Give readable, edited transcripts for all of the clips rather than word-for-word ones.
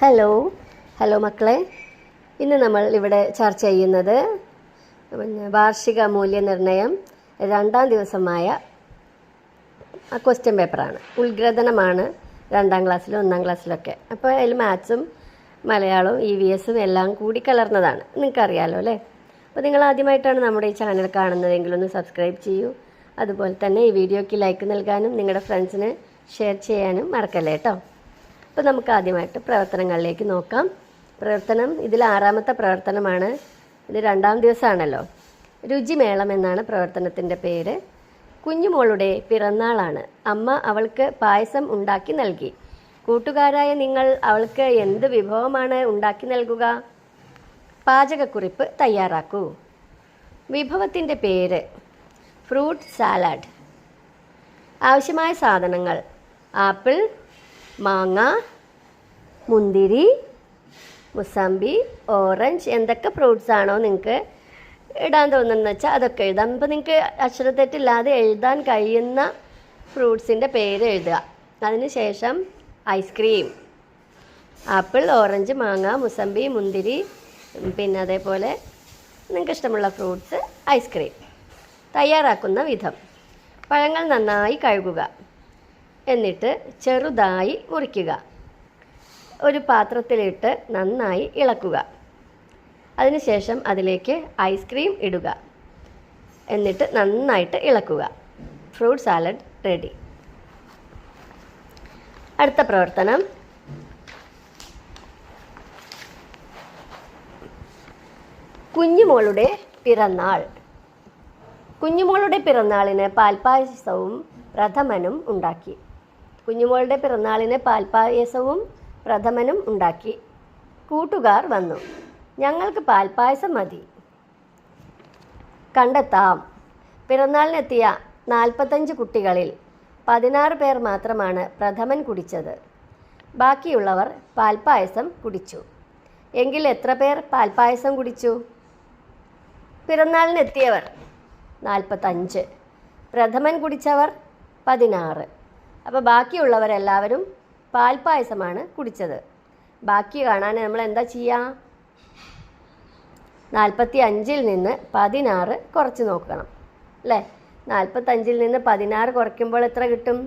Hello hello മക്കളെ, ഇന്ന് നമ്മൾ ഇവിടെ ചർച്ച ചെയ്യുന്നത് വാർഷിക മൂല്യനിർണ്ണയം 2ാം ദിവസമായ ക്വസ്റ്റ്യൻ പേപ്പറാണ്. ഉത്ഗ്രഥനമാണ് 2ാം ക്ലാസ്സിലും 1ാം ക്ലാസ്സിലൊക്കെ. അപ്പോൾ അതിൽ മാത്സും മലയാളവും EVSും എല്ലാം കൂടി കലർന്നതാണ്. നിങ്ങൾക്കറിയാലോ അല്ലേ? അപ്പോൾ നിങ്ങൾ ആദ്യമായിട്ടാണ് നമ്മുടെ ഈ ചാനൽ കാണുന്നതെങ്കിൽ ഒന്ന് സബ്സ്ക്രൈബ് ചെയ്യൂ. അതുപോലെ തന്നെ ഈ വീഡിയോയ്ക്ക് ലൈക്ക് നൽകാനും നിങ്ങളുടെ ഫ്രണ്ട്സിന് ഷെയർ ചെയ്യാനും മറക്കല്ലേ കേട്ടോ. അപ്പോൾ നമുക്ക് ആദ്യമായിട്ട് പ്രവർത്തനങ്ങളിലേക്ക് നോക്കാം. ഇതിൽ 6ാമത്തെ പ്രവർത്തനമാണ്. ഇത് 2ാം ദിവസമാണല്ലോ. രുചിമേളം എന്നാണ് പ്രവർത്തനത്തിൻ്റെ പേര്. കുഞ്ഞുമോളുടെ പിറന്നാളാണ്. അമ്മ അവൾക്ക് പായസം ഉണ്ടാക്കി നൽകി. കൂട്ടുകാരായ നിങ്ങൾ അവൾക്ക് എന്ത് വിഭവമാണ് ഉണ്ടാക്കി നൽകുക? പാചകക്കുറിപ്പ് തയ്യാറാക്കൂ. വിഭവത്തിൻ്റെ പേര് ഫ്രൂട്ട് സാലഡ്. ആവശ്യമായ സാധനങ്ങൾ: ആപ്പിൾ, മാങ്ങ, മുന്തിരി, മുസമ്പി, ഓറഞ്ച്. എന്തൊക്കെ ഫ്രൂട്ട്സ് ആണോ നിങ്ങൾക്ക് ഇടാൻ തോന്നുന്നതെന്ന് വെച്ചാൽ അതൊക്കെ എഴുതാം. അപ്പോൾ നിങ്ങൾക്ക് അക്ഷരത്തെറ്റില്ലാതെ എഴുതാൻ കഴിയുന്ന ഫ്രൂട്ട്സിൻ്റെ പേര് എഴുതുക. അതിനുശേഷം ഐസ്ക്രീം, ആപ്പിൾ, ഓറഞ്ച്, മാങ്ങ, മുസമ്പി, മുന്തിരി, പിന്നെ അതേപോലെ നിങ്ങൾക്ക് ഇഷ്ടമുള്ള ഫ്രൂട്ട്സ്, ഐസ്ക്രീം. തയ്യാറാക്കുന്ന വിധം: പഴങ്ങൾ നന്നായി കഴുകുക, എന്നിട്ട് ചെറുതായി മുറിക്കുക. ഒരു പാത്രത്തിലിട്ട് നന്നായി ഇളക്കുക. അതിനുശേഷം അതിലേക്ക് ഐസ്ക്രീം ഇടുക, എന്നിട്ട് നന്നായിട്ട് ഇളക്കുക. Fruit salad ready. അടുത്ത പ്രവർത്തനം: കുഞ്ഞുമോളുടെ പിറന്നാൾ. കുഞ്ഞുമോളുടെ പിറന്നാളിന് പാൽപ്പായസവും പ്രഥമനും ഉണ്ടാക്കി. കുഞ്ഞുമോളുടെ പിറന്നാളിന് പാൽപ്പായസവും പ്രഥമനും ഉണ്ടാക്കി. കൂട്ടുകാർ വന്നു. ഞങ്ങൾക്ക് പാൽപ്പായസം മതി. കണ്ടെത്താം. പിറന്നാളിനെത്തിയ 45 കുട്ടികളിൽ 16 പേർ മാത്രമാണ് പ്രഥമൻ കുടിച്ചത്. ബാക്കിയുള്ളവർ പാൽപ്പായസം കുടിച്ചു. എങ്കിൽ എത്ര പേർ പാൽപ്പായസം കുടിച്ചു? പിറന്നാളിനെത്തിയവർ 45, പ്രഥമൻ കുടിച്ചവർ 16. അപ്പോൾ ബാക്കിയുള്ളവരെല്ലാവരും പാൽപ്പായസമാണ് കുടിച്ചത്. ബാക്കി കാണാൻ നമ്മൾ എന്താ ചെയ്യുക? 45-ൽ നിന്ന് 16 കുറച്ച് നോക്കണം അല്ലേ? 45-ൽ നിന്ന് 16 കുറയ്ക്കുമ്പോൾ എത്ര കിട്ടും?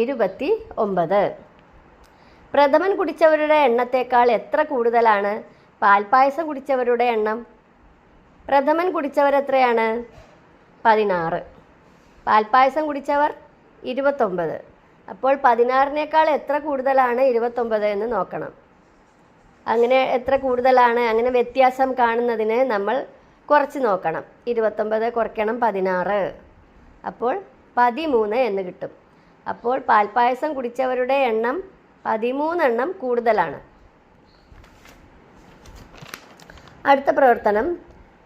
29. പ്രഥമൻ കുടിച്ചവരുടെ എണ്ണത്തേക്കാൾ എത്ര കൂടുതലാണ് പാൽപ്പായസം കുടിച്ചവരുടെ എണ്ണം? പ്രഥമൻ കുടിച്ചവർ എത്രയാണ്? 16. പാൽപ്പായസം കുടിച്ചവർ 29. അപ്പോൾ 16-നേക്കാൾ എത്ര കൂടുതലാണ് 29 എന്ന് നോക്കണം. അങ്ങനെ എത്ര കൂടുതലാണ്, അങ്ങനെ വ്യത്യാസം കാണുന്നതിന് നമ്മൾ കുറച്ച് നോക്കണം. 29 കുറയ്ക്കണം 16, അപ്പോൾ 13 എന്ന് കിട്ടും. അപ്പോൾ പാൽപ്പായസം കുടിച്ചവരുടെ എണ്ണം 13 എണ്ണം കൂടുതലാണ്. അടുത്ത പ്രവർത്തനം: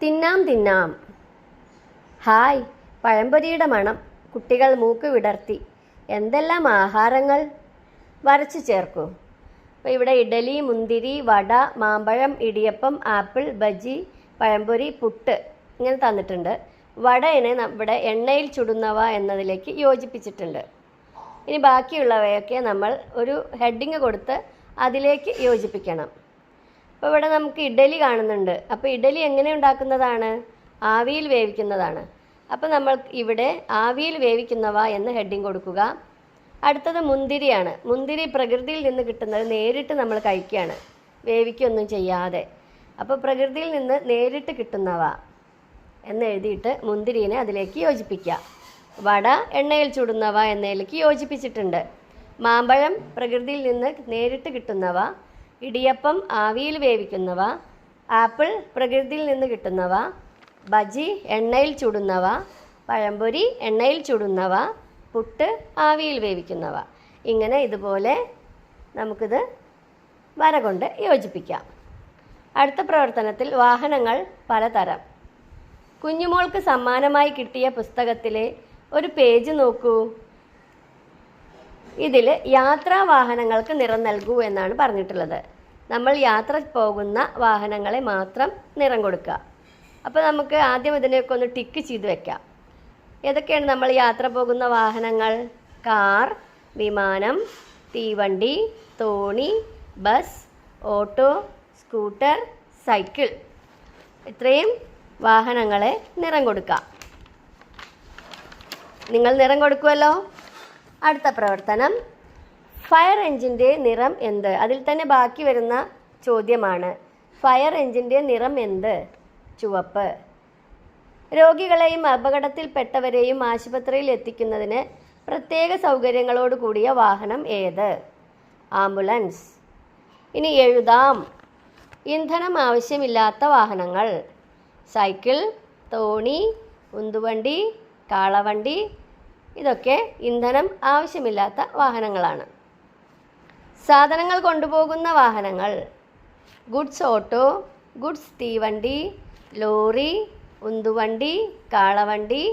തിന്നാം തിന്നാം. ഹായ്, പഴംപൊരിയുടെ മണം. കുട്ടികൾ മൂക്ക് വിടർത്തി. എന്തെല്ലാം ആഹാരങ്ങൾ! വരച്ചു ചേർക്കൂ. അപ്പോൾ ഇവിടെ ഇഡലി, മുന്തിരി, വട, മാമ്പഴം, ഇടിയപ്പം, ആപ്പിൾ, ബജി, പഴംപൊരി, പുട്ട് ഇങ്ങനെ തന്നിട്ടുണ്ട്. വടയിനെ ഇവിടെ എണ്ണയിൽ ചുടുന്നവ എന്നതിലേക്ക് യോജിപ്പിച്ചിട്ടുണ്ട്. ഇനി ബാക്കിയുള്ളവയൊക്കെ നമ്മൾ ഒരു ഹെഡിങ് കൊടുത്ത് അതിലേക്ക് യോജിപ്പിക്കണം. അപ്പോൾ ഇവിടെ നമുക്ക് ഇഡലി കാണുന്നുണ്ട്. അപ്പോൾ ഇഡലി എങ്ങനെ ഉണ്ടാക്കുന്നതാണ്? ആവിയിൽ വേവിക്കുന്നതാണ്. അപ്പോൾ നമ്മൾ ഇവിടെ ആവിയിൽ വേവിക്കുന്നവ എന്ന് ഹെഡിങ് കൊടുക്കുക. അടുത്തത് മുന്തിരിയാണ്. മുന്തിരി പ്രകൃതിയിൽ നിന്ന് കിട്ടുന്നത് നേരിട്ട് നമ്മൾ കഴിക്കുകയാണ്, വേവിക്കൊന്നും ചെയ്യാതെ. അപ്പോൾ പ്രകൃതിയിൽ നിന്ന് നേരിട്ട് കിട്ടുന്നവ എന്ന് എഴുതിയിട്ട് മുന്തിരിനെ അതിലേക്ക് യോജിപ്പിക്കുക. വട എണ്ണയിൽ ചുടുന്നവ എന്നതിലേക്ക് യോജിപ്പിച്ചിട്ടുണ്ട്. മാമ്പഴം പ്രകൃതിയിൽ നിന്ന് നേരിട്ട് കിട്ടുന്നവ, ഇടിയപ്പം ആവിയിൽ വേവിക്കുന്നവ, ആപ്പിൾ പ്രകൃതിയിൽ നിന്ന് കിട്ടുന്നവ, ബജി എണ്ണയിൽ ചുടുന്നവ, പഴംപൊരി എണ്ണയിൽ ചുടുന്നവ, പുട്ട് ആവിയിൽ വേവിക്കുന്നവ. ഇങ്ങനെ ഇതുപോലെ നമുക്കിത് വര കൊണ്ട് യോജിപ്പിക്കാം. അടുത്ത പ്രവർത്തനത്തിൽ വാഹനങ്ങൾ പലതരം. കുഞ്ഞുമോൾക്ക് സമ്മാനമായി കിട്ടിയ പുസ്തകത്തിലെ ഒരു പേജ് നോക്കൂ. ഇതിൽ യാത്രാ വാഹനങ്ങൾക്ക് നിറം നൽകൂ എന്നാണ് പറഞ്ഞിട്ടുള്ളത്. നമ്മൾ യാത്ര പോകുന്ന വാഹനങ്ങളെ മാത്രം നിറം കൊടുക്കുക. അപ്പോൾ നമുക്ക് ആദ്യം ഇതിനെയൊക്കെ ഒന്ന് ടിക്ക് ചെയ്ത് വെക്കാം. ഏതൊക്കെയാണ് നമ്മൾ യാത്ര പോകുന്ന വാഹനങ്ങൾ? കാർ, വിമാനം, തീവണ്ടി, തോണി, ബസ്, ഓട്ടോ, സ്കൂട്ടർ, സൈക്കിൾ. ഇത്രയും വാഹനങ്ങളെ നിറം കൊടുക്കാം. നിങ്ങൾ നിറം കൊടുക്കുമല്ലോ. അടുത്ത പ്രവർത്തനം, ഫയർ എഞ്ചിൻ്റെ നിറം എന്ത്? അതിൽ തന്നെ ബാക്കി വരുന്ന ചോദ്യമാണ്. ഫയർ എഞ്ചിൻ്റെ നിറം എന്ത്? ചുവപ്പ്. രോഗികളെയും അപകടത്തിൽപ്പെട്ടവരെയും ആശുപത്രിയിൽ എത്തിക്കുന്നതിന് പ്രത്യേക സൗകര്യങ്ങളോട് കൂടിയ വാഹനം ഏത്? ആംബുലൻസ്. ഇനി എഴുതാം. ഇന്ധനം ആവശ്യമില്ലാത്ത വാഹനങ്ങൾ: സൈക്കിൾ, തോണി, ഉന്തുവണ്ടി, കാളവണ്ടി. ഇതൊക്കെ ഇന്ധനം ആവശ്യമില്ലാത്ത വാഹനങ്ങളാണ്. സാധനങ്ങൾ കൊണ്ടുപോകുന്ന വാഹനങ്ങൾ: ഗുഡ്സ് ഓട്ടോ, ഗുഡ്സ് തീവണ്ടി, ലോറി, ഉന്തുവണ്ടി, കാളവണ്ടി,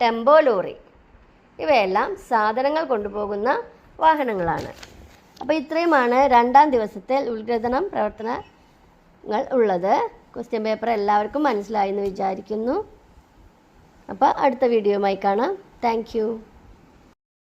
ടെമ്പോ ലോറി. ഇവയെല്ലാം സാധനങ്ങൾ കൊണ്ടുപോകുന്ന വാഹനങ്ങളാണ്. അപ്പോൾ ഇത്രയുമാണ് 2-ാം ദിവസത്തെ ഉദ്ഗ്രഥനം പ്രവർത്തനങ്ങൾ ഉള്ളത്. ക്വസ്റ്റ്യൻ പേപ്പർ എല്ലാവർക്കും മനസ്സിലായി എന്ന് വിചാരിക്കുന്നു. അപ്പോൾ അടുത്ത വീഡിയോയുമായി കാണാം. Thank you.